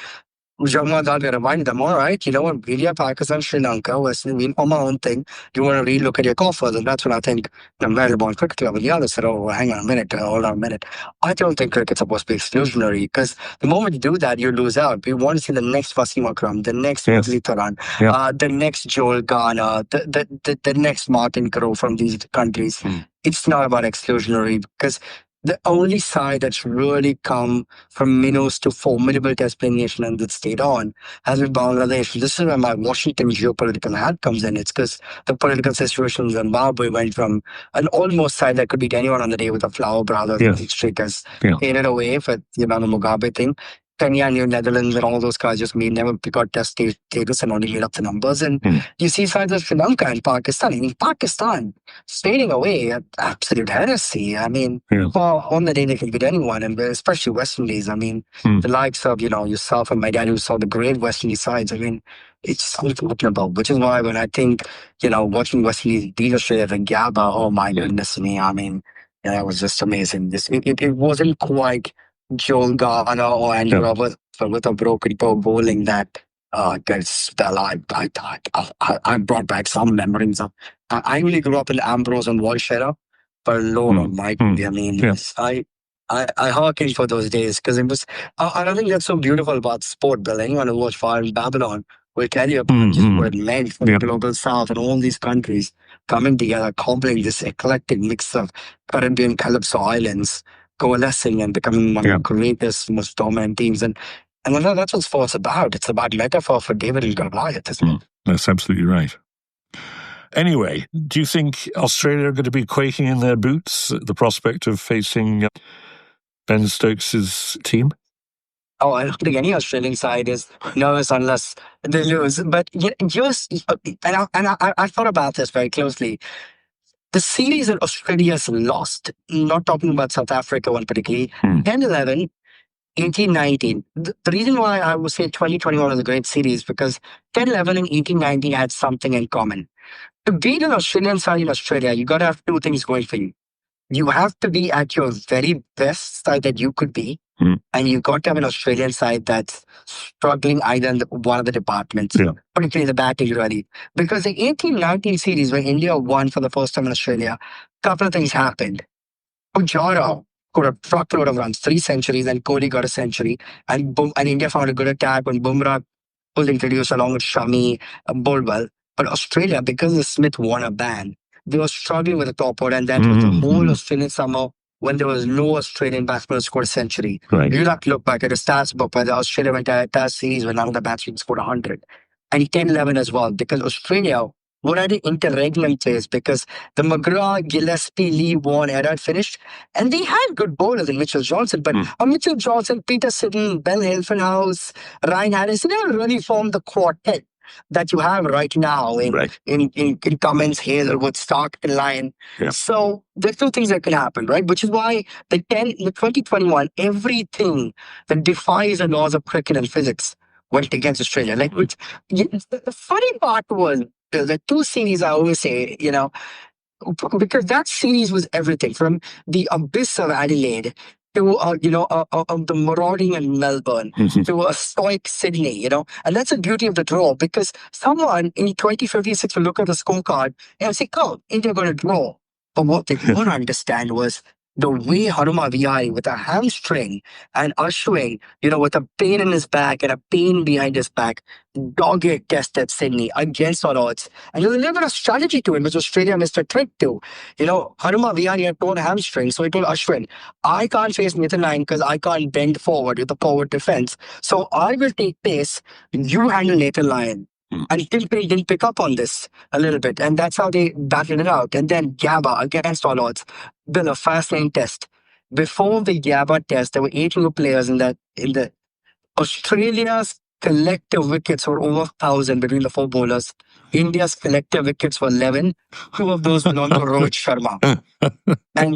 Jagmohan Dalmia reminded them, all right, you know what, India, Pakistan, Sri Lanka, Western, we'll form our own thing. You want to relook at your coffers, and that's when I think the Melbourne Cricket Club and the others said, oh, hang on a minute, hold on a minute. I don't think cricket's supposed to be exclusionary, because the moment you do that, you lose out. We want to see the next Wasim Akram, the next Murli Taran, the next Joel Garner, the next Martin Crowe from these countries. It's not about exclusionary, because the only side that's really come from minnows to formidable test playing nation and that stayed on has been Bangladesh. This is where my Washington geopolitical hat comes in. It's because the political situation in Zimbabwe went from an almost side that could beat anyone on the day with the Flower Brothers and the streak has faded away for the Mugabe thing. Kenya and New Netherlands and all those guys just never got test status and only made up the numbers. And you see sides of Sri Lanka and Pakistan. I mean, Pakistan fading away at absolute heresy. I mean, well, on the day they can beat anyone, and especially West Indies. I mean, the likes of, yourself and my dad who saw the great West Indies sides. I mean, it's unforgettable, which is why when I think, watching West Indies beat Australia at Gabba, oh my goodness me, I mean, it was just amazing. It wasn't quite Joel Garner or Andy Roberts, but with a broken bowling that I brought back some memories of. I really grew up in Ambrose and Walsh era, but Lord Almighty, I mean, I hearken for those days because it was. I don't think that's so beautiful about sport, Bill. Anyone who watched Fire in Babylon will tell you about just what it meant for the global South and all these countries coming together, cobbling this eclectic mix of Caribbean Calypso islands, coalescing and becoming one of the greatest, most dominant teams. And that's what sport's about. It's about metaphor for David and Goliath, isn't it? That's absolutely right. Anyway, do you think Australia are going to be quaking in their boots at the prospect of facing Ben Stokes' team? Oh, I don't think any Australian side is nervous unless they lose. But I thought about this very closely. The series that Australia's lost, not talking about South Africa one particularly, 10-11, 18-19. The reason why I would say 2021 was a great series because 10-11 and 18-19 had something in common. To beat an Australian side in Australia, you got to have two things going for you. You have to be at your very best side that you could be, and you got to have an Australian side that's struggling either in one of the departments, particularly the batting, really. Because the 18-19 series where India won for the first time in Australia, a couple of things happened. Pujara got a truckload of runs, 3 centuries, and Kohli got a century, and India found a good attack when Bumrah was introduced along with Shami, Bolwell. But Australia, because the Smith won a ban, they were struggling with the top order, and that was the whole Australian summer when there was no Australian batsman who scored a century. You have to look back at the stats book where the Australia went to a series where none of the batsmen scored 100. And 10-11 as well, because Australia were at an interregnum phase because the McGrath, Gillespie, Lee, Vaughan era had finished. And they had good bowlers in Mitchell Johnson, but Mitchell Johnson, Peter Sidden, Ben Hilfenhaus, Ryan Harris, they never really formed the quartet that you have right now in Cummins, Hazelwood, Stark, and Lyon. So there's two things that can happen, right? Which is why the 2021, everything that defies the laws of cricket and physics went against Australia. Like, the funny part was the two series I always say, because that series was everything from the abyss of Adelaide to the marauding in Melbourne to a stoic Sydney, and that's the beauty of the draw because someone in 2056 will look at the scorecard and say, "Oh, India going to draw." But what they don't understand was the way Hanuma Vihari with a hamstring and Ashwin, with a pain in his back and a pain behind his back, dogged tested Sydney against all odds. And there's a little bit of strategy to it, which Australia missed a trick to. Hanuma Vihari had torn hamstring, so he told Ashwin, I can't face Nathan Lyon because I can't bend forward with the forward defense. So I will take pace, you handle Nathan Lyon. And Tim Payne didn't pick up on this a little bit. And that's how they battled it out. And then Gabba, against all odds, built a fast lane test. Before the Gabba test, there were 8 new players in the Australia's collective wickets were over 1,000 between the four bowlers. India's collective wickets were 11. Two of those belonged to Rohit Sharma.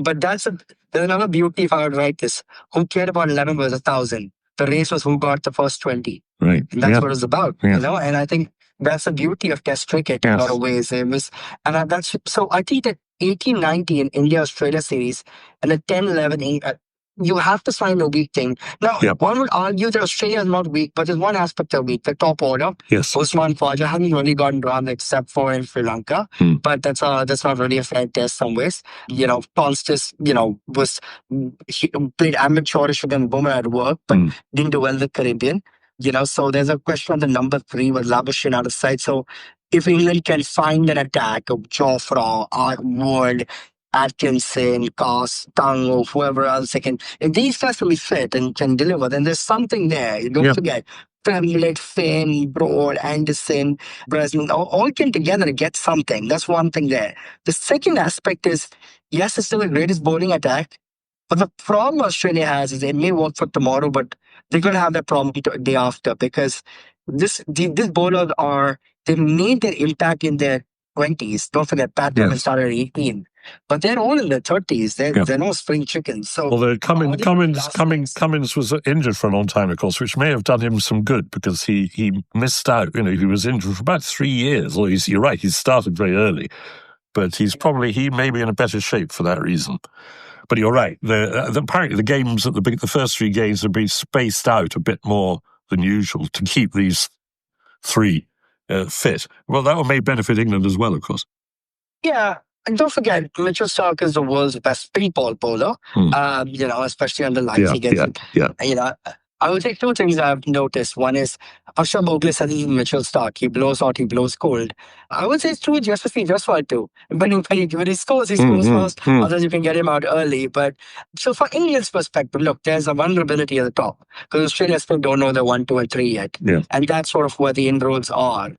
But there's another beauty if I would write this. Who cared about 11 versus 1,000? The race was who got the first 20. Right. And that's what it's about, And I think that's the beauty of Test cricket in a lot of ways. So I think that 1890 in India-Australia series and the 10-11, you have to find a weak thing. Now, one would argue that Australia is not weak, but there's one aspect of weak, the top order. Yes. Usman Khawaja hasn't really gotten around except for in Sri Lanka, but that's not really a fair test some ways. Constance, he played amateurish against Bumrah at work, but didn't do well in the Caribbean. So there's a question on the number 3 with Labuschagne out of sight. So if England can find an attack of Jofra, Wood, Atkinson, Coss, Tango, whoever else if these guys can be fit and can deliver, then there's something there. You don't forget. Tremlett, Finn, Broad, Anderson, Breslin, all came together to get something. That's one thing there. The second aspect is, yes, it's still the greatest bowling attack, but the problem Australia has is it may work for tomorrow, but they're going to have that problem the day after because these bowlers they made their impact in their 20s. Don't forget, Pat Cummins started at 18. But they're all in their 30s. They're no spring chickens. So, Cummins was injured for a long time, of course, which may have done him some good because he missed out. He was injured for about 3 years. Or you're right, he started very early. But he may be in a better shape for that reason. But you're right. Apparently the games, the first 3 games have been spaced out a bit more than usual to keep these 3 fit. Well, that may benefit England as well, of course. Yeah. And don't forget, Mitchell Starc is the world's best speed ball bowler, especially on the lights he gets. I would say 2 things I've noticed. One is, Akshobh Giridharadas says he's Mitchell Starc. He blows hot, he blows cold. I would say it's true just for 2. When he scores first. Otherwise, you can get him out early. But so for England's perspective, look, there's a vulnerability at the top because Australia still don't know the 1, 2, and 3 yet. Yeah. And that's sort of where the inroads are.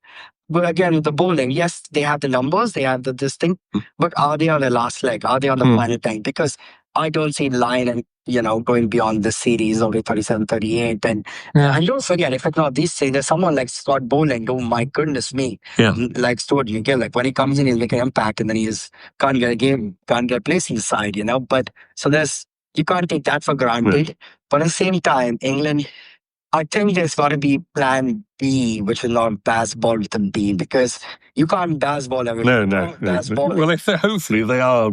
But again, the bowling, yes, they have the numbers, they have this thing, but are they on the last leg? Are they on the final time? Because I don't see Lyon going beyond the series of 37, 38. And don't forget, if it's not these things, there's someone like Scott Boland, oh my goodness me, like Stuart McGill, like when he comes in, he's making an impact and then can't get a game, can't get a place in the side, But so you can't take that for granted. But at the same time, England, I think there's got to be plan B, which is not baseball with a B, because you can't baseball everything. No. Well, hopefully they are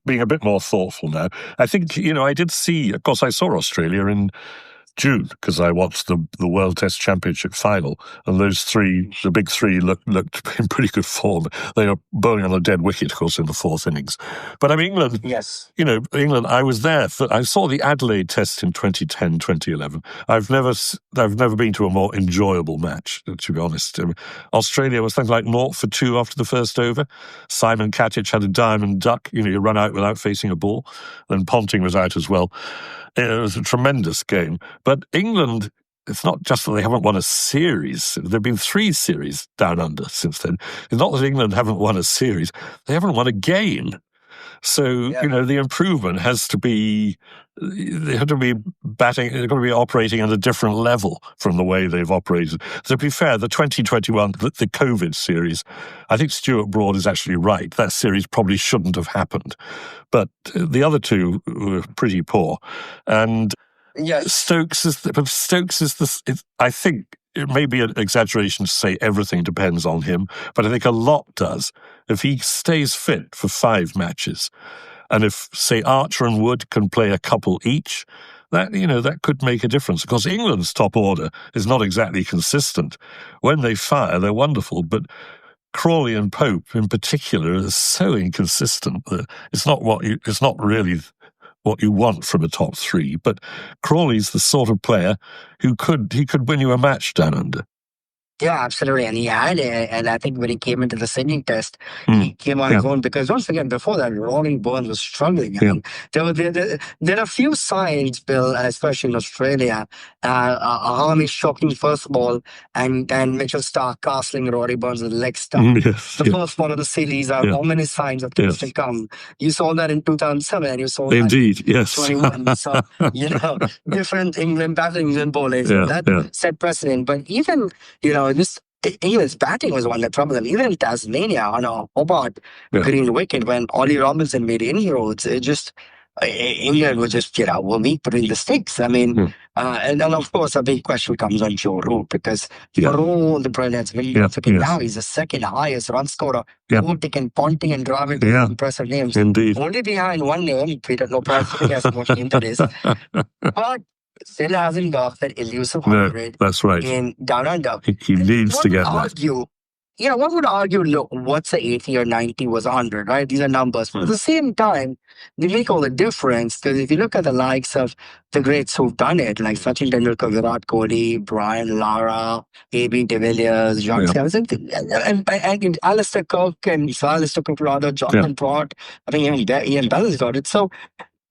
being a bit more thoughtful now. I think, I did see, of course, I saw Australia in June because I watched the World Test Championship final, and the big 3 looked in pretty good form. They are bowling on a dead wicket, of course, in the 4th innings. But England. Yes. England. I was there. I saw the Adelaide Test in 2010, 2011. I've never been to a more enjoyable match, to be honest. Australia was something like 0 for 2 after the first over. Simon Katic had a diamond duck. You run out without facing a ball. Then Ponting was out as well. It was a tremendous game. But England, it's not just that they haven't won a series. There have been 3 series down under since then. It's not that England haven't won a series. They haven't won a game. So, the improvement has to be, they have to be batting, they've got to be operating at a different level from the way they've operated. To be fair, the 2021, the COVID series, I think Stuart Broad is actually right. That series probably shouldn't have happened. But the other 2 were pretty poor. And Stokes is I think it may be an exaggeration to say everything depends on him, but I think a lot does. If he stays fit for 5 matches, and if, say, Archer and Wood can play a couple each, that could make a difference. Because England's top order is not exactly consistent. When they fire, they're wonderful, but Crawley and Pope in particular are so inconsistent that it's not really what you want from a top 3. But Crawley's the sort of player he could win you a match down under. Yeah, absolutely. And he had it. And I think when he came into the Sydney test, he came on his own because once again, before that, Ronnie Burns was struggling. I mean, there are a few signs, Bill, especially in Australia, Harmy shocking first ball and Mitchell Stark castling Rory Burns with leg stump. The first ball of the series are ominous signs of things to come. You saw that in 2007 and you saw that in 21. So, different England battling England bowlers. That set precedent. But even, this England's batting was one that troubled them. Even in Tasmania on a Hobart green wicket when Ollie Robinson made inroads, it just England was just were weak between the sticks. I mean, and then of course a big question comes on Joe Root because for all the brilliance now he's the second highest run scorer. Taking Ponting and Dravid, impressive names. Indeed. Only behind one name, Peter Lopez, guess what name that is. But still hasn't got that elusive 100 that's right. in Down Under. He needs to get that. One would argue, look, what's the 80 or 90 was 100, right? These are numbers. But at the same time, they make all the difference because if you look at the likes of the greats who've done it, like Sachin Tendulkar, Virat Kohli, Brian Lara, A.B. de Villiers, John Stevens, and Alistair Cook and Sir Alistair Cook, rather, Jonathan Pratt, I think Ian Bell has got it. So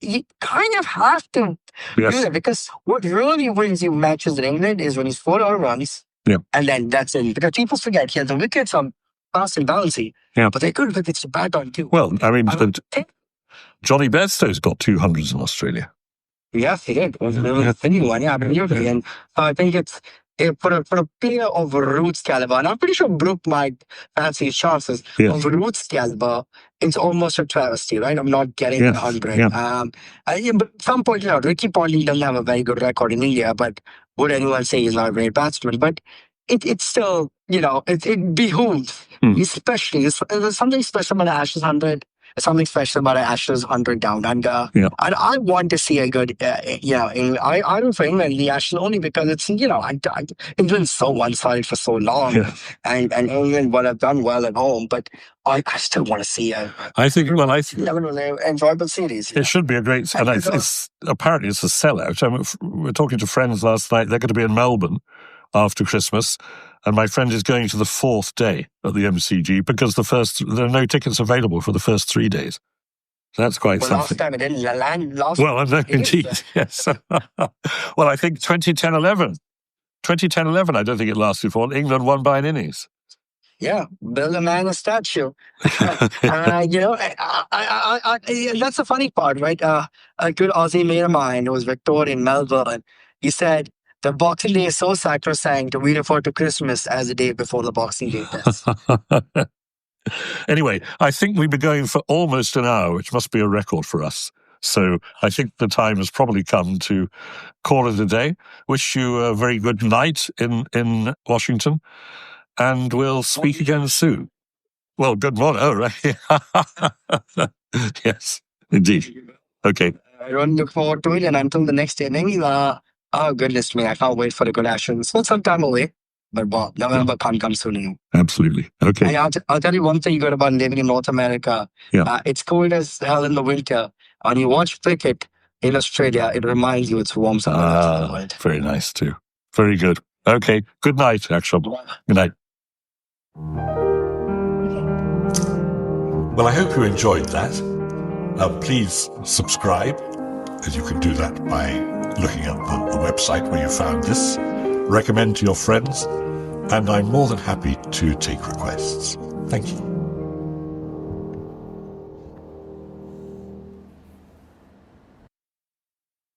you kind of have to do that because what really wins you matches in England is when he's 4 out runs, and then that's it. Because people forget the wickets are fast and bouncy, but they're good wickets to bat on too. Well, I mean, Johnny Bairstow's got 200s in Australia. Yes, he did. It was a thin one, absolutely. And I think it's for a player of Root's caliber, and I'm pretty sure Brooke might fancy his chances of Root's caliber. It's almost a travesty, right? I'm not getting 100. But at some point, Ricky Ponting doesn't have a very good record in India, but would anyone say he's not a great batsman? But it's still, it behooves, especially, there's something special about Ashes 100. Something special about Ashes 100 Down Under. And I want to see a good, I don't for England the Ashes only because it's, England's so one-sided for so long. And England would have done well at home, but I still want to see enjoyable series. It should be a great, and it's apparently it's a sellout. We're talking to friends last night. They're going to be in Melbourne after Christmas. And my friend is going to the 4th day at the MCG because there are no tickets available for the first 3 days. So that's quite something. Last time it didn't land. Indeed, yes. Well, I think 2010-11, I don't think it lasted for. England won by an innings. Yeah, build a man a statue. That's the funny part, right? A good Aussie mate of mine who was Victorian in Melbourne, he said, the Boxing Day is so sacrosanct, we refer to Christmas as the day before the Boxing Day test. Anyway, I think we've been going for almost an hour, which must be a record for us. So I think the time has probably come to call it a day. Wish you a very good night in Washington, and we'll speak again soon. Well, good morning. Oh, right. Yes, indeed. Okay. I don't look forward to it, and until the next inning, oh, goodness me, I can't wait for the good Ashes. Still some time away, but November can't come soon. Absolutely. Okay. And I'll tell you one thing good about living in North America. It's cold as hell in the winter. When you watch cricket in Australia, it reminds you it's warm somewhere else in the world. Very nice too. Very good. Okay. Good night, Akshobh. Good night. Well, I hope you enjoyed that. Please subscribe, as you can do that by looking up the website where you found this. Recommend to your friends, and I'm more than happy to take requests. Thank you.